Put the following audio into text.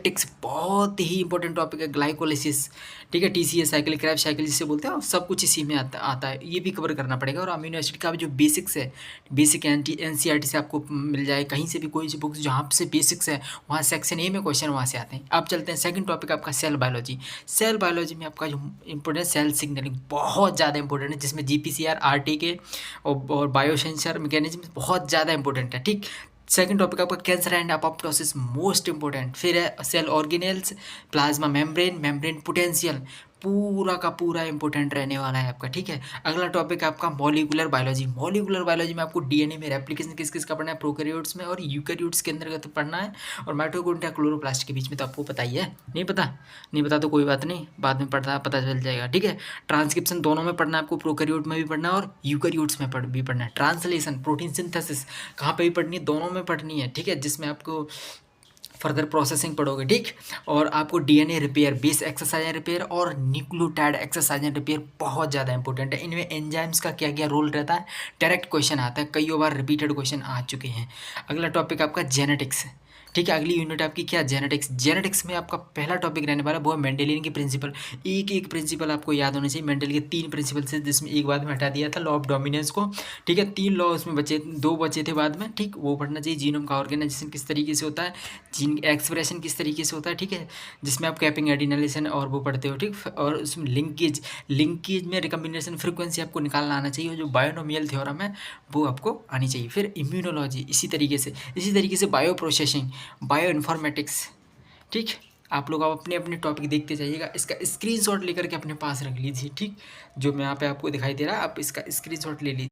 Genetics बहुत ही important topic है, glycolysis, ठीक है, टीसीए साइकिल, क्रैब साइकिल जिसे बोलते हैं, और सब कुछ इसी में आता है, ये भी कवर करना पड़ेगा। और अमीनो एसिड का भी जो बेसिक्स है, बेसिक एनसीईआरटी से आपको मिल जाए, कहीं से भी कोई सी बुक्स जहाँ से बेसिक्स है वहाँ सेक्शन ए में क्वेश्चन वहाँ से आते हैं। अब चलते हैं सेकंड टॉपिक आपका सेल बायोलॉजी। सेल बायोलॉजी में आपका जो इंपॉर्टेंट सेल सिग्नलिंग बहुत ज़्यादा इंपॉर्टेंट है, जिसमें जीपीसीआर, आरटीके और बायोसेंसर मैकेनिज्म बहुत ज़्यादा इंपॉर्टेंट है, ठीक। सेकंड टॉपिक आपका cancer and apoptosis, most important. फिर है cell organelles, plasma membrane, membrane potential, पूरा का पूरा इंपॉर्टेंट रहने वाला है आपका, ठीक है। अगला टॉपिक आपका मॉलिक्यूलर बायोलॉजी। मॉलिक्यूलर बायोलॉजी में आपको डीएनए में रेप्लिकेशन किस किस का पढ़ना है, प्रोकैरियोट्स में और यूकैरियोट्स के अंतर्गत पढ़ना है, और माइटोकॉन्ड्रिया क्लोरोप्लास्ट के बीच में। तो आपको पता ही है, नहीं पता, नहीं पता तो कोई बात नहीं, बाद में पता चल जाएगा, ठीक है। ट्रांसक्रिप्शन दोनों में पढ़ना है आपको, प्रोकैरियोट में भी पढ़ना है और यूकैरियोट्स में भी पढ़ना है। ट्रांसलेशन, प्रोटीन सिंथेसिस कहाँ पे भी पढ़नी है, दोनों में पढ़नी है, ठीक है, जिसमें आपको फर्दर प्रोसेसिंग पढ़ोगे, ठीक। और आपको DNA repair, base exercise and repair और न्यूक्लियोटाइड एक्सरसाइज एंड रिपेयर बहुत ज़्यादा इंपॉर्टेंट है। इनमें एंजाइम्स का क्या क्या रोल रहता है, डायरेक्ट क्वेश्चन आता है, कई बार रिपीटेड क्वेश्चन आ चुके हैं। अगला टॉपिक आपका जेनेटिक्स, ठीक है। अगली यूनिट आपकी क्या, जेनेटिक्स। जेनेटिक्स में आपका पहला टॉपिक रहने वाला वो है मेंडेलियन की प्रिंसिपल। एक एक प्रिंसिपल आपको याद होने चाहिए। मेंडल के 3 प्रिंसिपल से, जिसमें एक बाद में हटा दिया था लॉ ऑफ डोमिनेंस को, ठीक है। 3 लॉ उसमें बचे, 2 बचे थे बाद में, ठीक। वो पढ़ना चाहिए। जीनोम का ऑर्गेनाइजेशन किस तरीके से होता है, जीन एक्सप्रेशन किस तरीके से होता है, ठीक है, जिसमें आप कैपिंग, एडिनलेशन और वो पढ़ते हो, ठीक। और उसमें लिंकेज, लिंकेज में रिकम्बिनेशन फ्रीक्वेंसी आपको निकालना आना चाहिए, जो बायोनोमियल थ्योरम है वो आपको आनी चाहिए। फिर इम्यूनोलॉजी, इसी तरीके से बायो प्रोसेसिंग, बायो इन्फॉर्मेटिक्स, ठीक। आप लोग अपने अपने टॉपिक देखते जाइएगा, इसका स्क्रीनशॉट लेकर के अपने पास रख लीजिए, ठीक। जो मैं यहाँ पे आपको दिखाई दे रहा है, आप इसका स्क्रीनशॉट ले लीजिए।